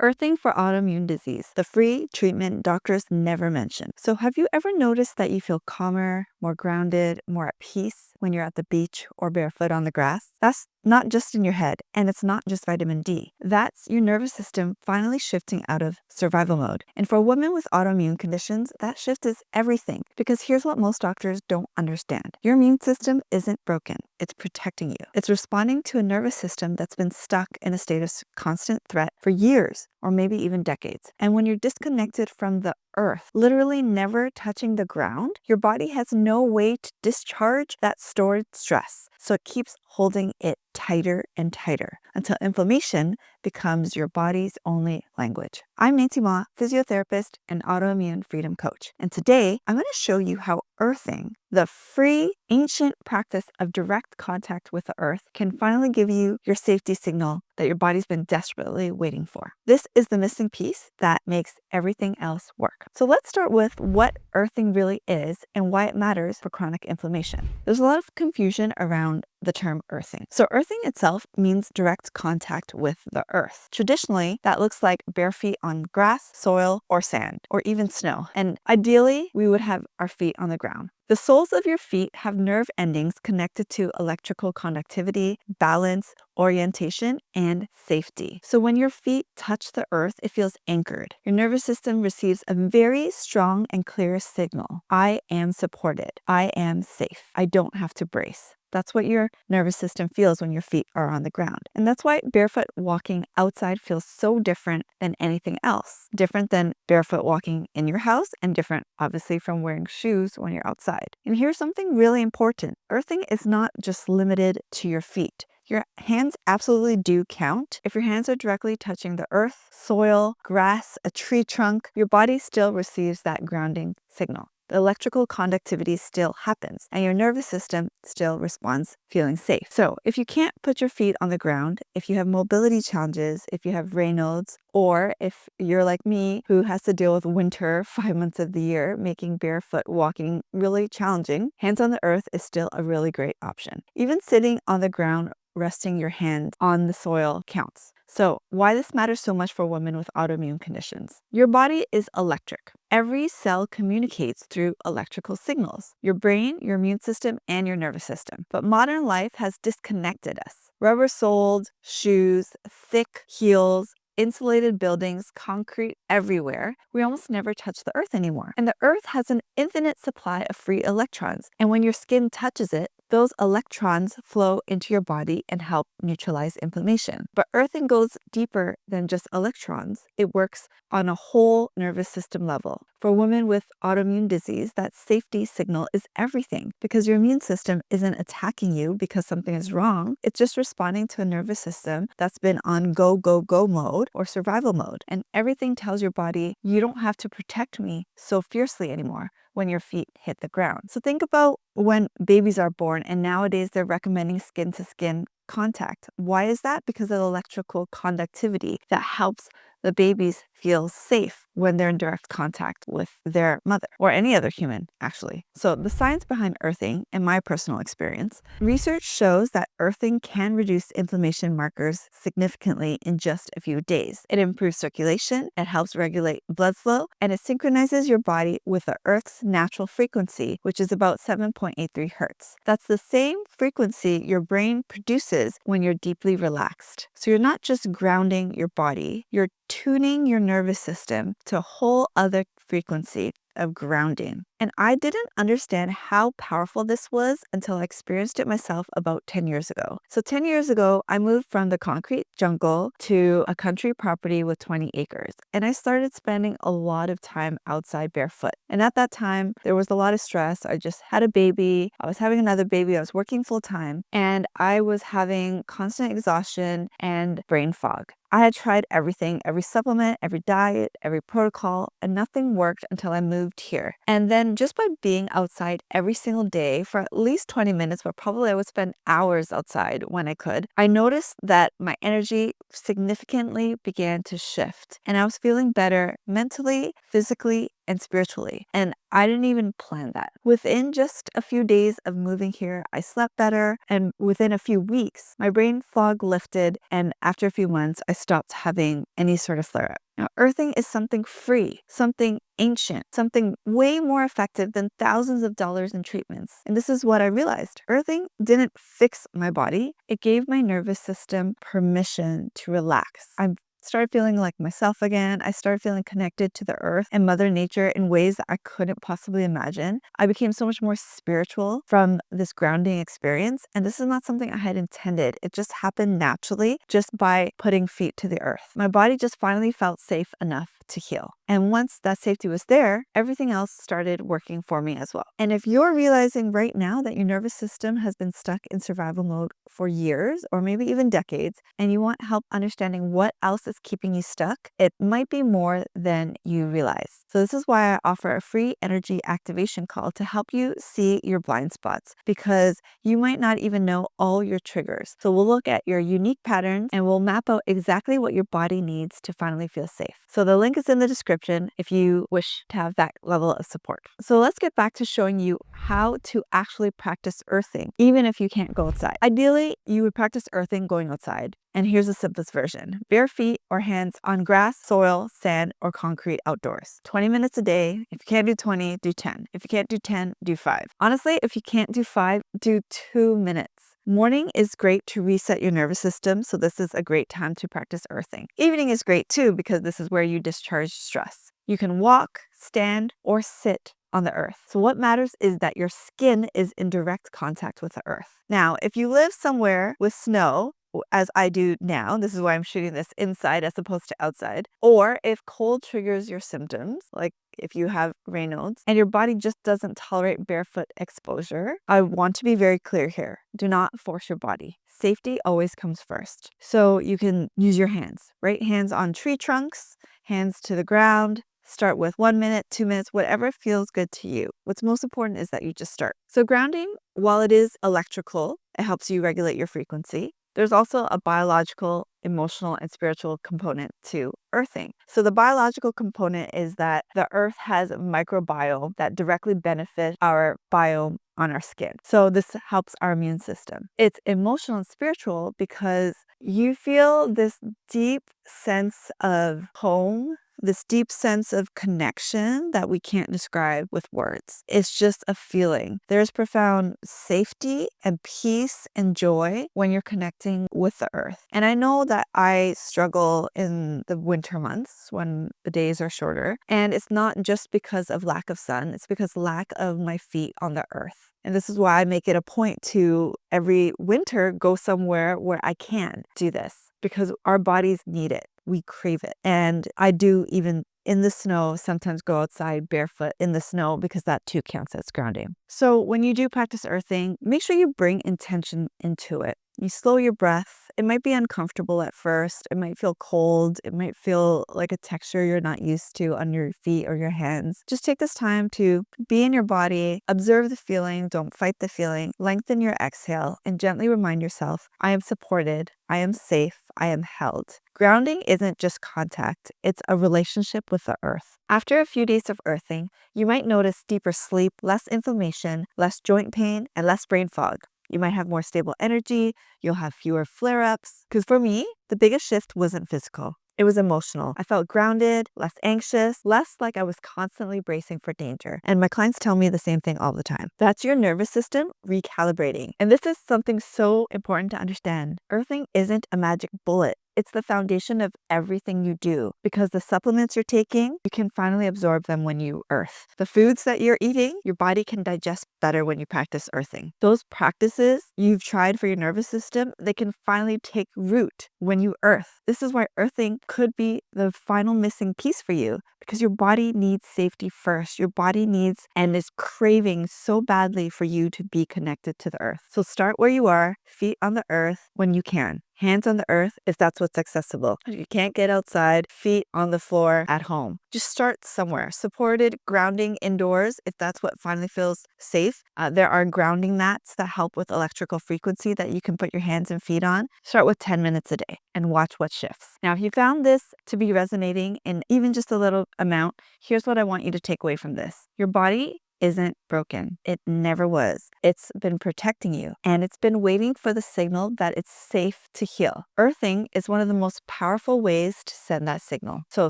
earthing for autoimmune disease, the free treatment doctors never mention. So have you ever noticed that you feel calmer, more grounded, more at peace when you're at the beach or barefoot on the grass? That's not just in your head, and it's not just vitamin D. That's your nervous system finally shifting out of survival mode. And for women with autoimmune conditions, that shift is everything, because here's what most doctors don't understand. Your immune system isn't broken. It's protecting you. It's responding to a nervous system that's been stuck in a state of constant threat for years, or maybe even decades. And when you're disconnected from the earth, literally never touching the ground, your body has no way to discharge that stored stress. So it keeps holding it tighter and tighter until inflammation becomes your body's only language. I'm Nancy Ma, physiotherapist and Autoimmune Freedom Coach. And today I'm going to show you how earthing, the free ancient practice of direct contact with the earth, can finally give you your safety signal that your body's been desperately waiting for. This is the missing piece that makes everything else work. So let's start with what earthing really is and why it matters for chronic inflammation. There's a lot of confusion around the term earthing. So earthing itself means direct contact with the earth. Traditionally, that looks like bare feet on grass, soil, or sand, or even snow. And ideally, we would have our feet on the ground. The soles of your feet have nerve endings connected to electrical conductivity, balance, orientation, and safety. So when your feet touch the earth, it feels anchored. Your nervous system receives a very strong and clear signal. I am supported. I am safe. I don't have to brace. That's what your nervous system feels when your feet are on the ground. And that's why barefoot walking outside feels so different than anything else. Different than barefoot walking in your house, and different, obviously, from wearing shoes when you're outside. And here's something really important. Earthing is not just limited to your feet. Your hands absolutely do count. If your hands are directly touching the earth, soil, grass, a tree trunk, your body still receives that grounding signal. The electrical conductivity still happens, and your nervous system still responds feeling safe. So if you can't put your feet on the ground, if you have mobility challenges, if you have Raynaud's, or if you're like me who has to deal with winter 5 months of the year, making barefoot walking really challenging, hands on the earth is still a really great option. Even sitting on the ground, resting your hand on the soil counts. So why this matters so much for women with autoimmune conditions? Your body is electric. Every cell communicates through electrical signals. Your brain, your immune system, and your nervous system. But modern life has disconnected us. Rubber-soled shoes, thick heels, insulated buildings, concrete everywhere. We almost never touch the earth anymore. And the earth has an infinite supply of free electrons. And when your skin touches it, those electrons flow into your body and help neutralize inflammation. But earthing goes deeper than just electrons. It works on a whole nervous system level. For women with autoimmune disease, that safety signal is everything, because your immune system isn't attacking you because something is wrong. It's just responding to a nervous system that's been on go, go, go mode or survival mode. And everything tells your body, you don't have to protect me so fiercely anymore when your feet hit the ground. So think about when babies are born, and nowadays they're recommending skin-to-skin contact. Why is that? Because of electrical conductivity that helps the babies feel safe when they're in direct contact with their mother or any other human, actually. So the science behind earthing, in my personal experience, research shows that earthing can reduce inflammation markers significantly in just a few days. It improves circulation, it helps regulate blood flow, and it synchronizes your body with the earth's natural frequency, which is about 7.83 hertz. That's the same frequency your brain produces when you're deeply relaxed. So you're not just grounding your body, you're tuning your nervous system to a whole other frequency of grounding. And I didn't understand how powerful this was until I experienced it myself about 10 years ago. So 10 years ago, I moved from the concrete jungle to a country property with 20 acres. And I started spending a lot of time outside barefoot. And at that time, there was a lot of stress. I just had a baby. I was having another baby. I was working full time. And I was having constant exhaustion and brain fog. I had tried everything, every supplement, every diet, every protocol, and nothing worked until I moved here. And then just by being outside every single day for at least 20 minutes, but probably I would spend hours outside when I could, I noticed that my energy significantly began to shift. And I was feeling better mentally, physically, and spiritually. And I didn't even plan that. Within just a few days of moving here, I slept better. And within a few weeks, my brain fog lifted. And after a few months, I stopped having any sort of flare up. Now, earthing is something free, something ancient, something way more effective than thousands of dollars in treatments. And this is what I realized. Earthing didn't fix my body. It gave my nervous system permission to relax. I started feeling like myself again. I started feeling connected to the earth and Mother Nature in ways that I couldn't possibly imagine. I became so much more spiritual from this grounding experience. And this is not something I had intended. It just happened naturally just by putting feet to the earth. My body just finally felt safe enough to heal. And once that safety was there, everything else started working for me as well. And if you're realizing right now that your nervous system has been stuck in survival mode for years or maybe even decades, and you want help understanding what else is keeping you stuck, it might be more than you realize. So this is why I offer a free energy activation call to help you see your blind spots, because you might not even know all your triggers. So we'll look at your unique patterns and we'll map out exactly what your body needs to finally feel safe. So the link is in the description if you wish to have that level of support. So let's get back to showing you how to actually practice earthing, even if you can't go outside. Ideally, you would practice earthing going outside. And here's the simplest version: bare feet or hands on grass, soil, sand, or concrete outdoors. 20 minutes a day. If you can't do 20, do 10. If you can't do 10, do 5. Honestly, if you can't do 5, do 2 minutes. Morning is great to reset your nervous system, so this is a great time to practice earthing. Evening is great too, because this is where you discharge stress. You can walk, stand, or sit on the earth. So what matters is that your skin is in direct contact with the earth. Now, if you live somewhere with snow, as I do now, this is why I'm shooting this inside as opposed to outside, or if cold triggers your symptoms, like if you have Raynaud's and your body just doesn't tolerate barefoot exposure, I want to be very clear here. Do not force your body. Safety always comes first. So you can use your hands, right? Hands on tree trunks, hands to the ground. Start with 1 minute, 2 minutes, whatever feels good to you. What's most important is that you just start. So grounding, while it is electrical, it helps you regulate your frequency. There's also a biological, emotional, and spiritual component to earthing. So the biological component is that the earth has a microbiome that directly benefits our biome on our skin. So this helps our immune system. It's emotional and spiritual because you feel this deep sense of home, this deep sense of connection that we can't describe with words. It's just a feeling. There's profound safety and peace and joy when you're connecting with the earth. And I know that I struggle in the winter months when the days are shorter. And it's not just because of lack of sun, it's because lack of my feet on the earth. And this is why I make it a point to every winter go somewhere where I can do this, because our bodies need it. We crave it. And I do, even in the snow, sometimes go outside barefoot in the snow, because that too counts as grounding. So when you do practice earthing, make sure you bring intention into it. You slow your breath. It might be uncomfortable at first. It might feel cold. It might feel like a texture you're not used to on your feet or your hands. Just take this time to be in your body, observe the feeling, don't fight the feeling, lengthen your exhale, and gently remind yourself, I am supported, I am safe, I am held. Grounding isn't just contact, it's a relationship with the earth. After a few days of earthing, you might notice deeper sleep, less inflammation, less joint pain, and less brain fog. You might have more stable energy, you'll have fewer flare-ups. Because for me, the biggest shift wasn't physical. It was emotional. I felt grounded, less anxious, less like I was constantly bracing for danger. And my clients tell me the same thing all the time. That's your nervous system recalibrating. And this is something so important to understand. Earthing isn't a magic bullet. It's the foundation of everything you do, because the supplements you're taking, you can finally absorb them when you earth. The foods that you're eating, your body can digest better when you practice earthing. Those practices you've tried for your nervous system, they can finally take root when you earth. This is why earthing could be the final missing piece for you, because your body needs safety first. Your body needs and is craving so badly for you to be connected to the earth. So start where you are, feet on the earth when you can. Hands on the earth if that's what's accessible. If you can't get outside, feet on the floor at home. Just start somewhere. Supported grounding indoors, if that's what finally feels safe. There are grounding mats that help with electrical frequency that you can put your hands and feet on. Start with 10 minutes a day and watch what shifts. Now, if you found this to be resonating in even just a little amount, here's what I want you to take away from this. Your body isn't broken. It never was. It's been protecting you, and it's been waiting for the signal that it's safe to heal. Earthing is one of the most powerful ways to send that signal. So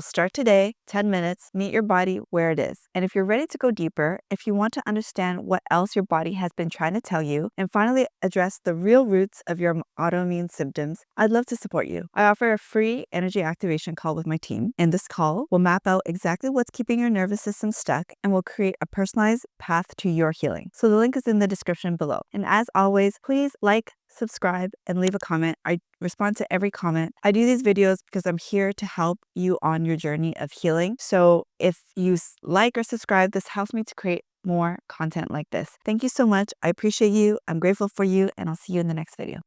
start today, 10 minutes, meet your body where it is. And if you're ready to go deeper, if you want to understand what else your body has been trying to tell you, and finally address the real roots of your autoimmune symptoms, I'd love to support you. I offer a free energy activation call with my team, and this call will map out exactly what's keeping your nervous system stuck and will create a personalized path to your healing. So the link is in the description below. And as always, please like, subscribe, and leave a comment. I respond to every comment. I do these videos because I'm here to help you on your journey of healing. So if you like or subscribe, this helps me to create more content like this. Thank you so much. I appreciate you. I'm grateful for you, and I'll see you in the next video.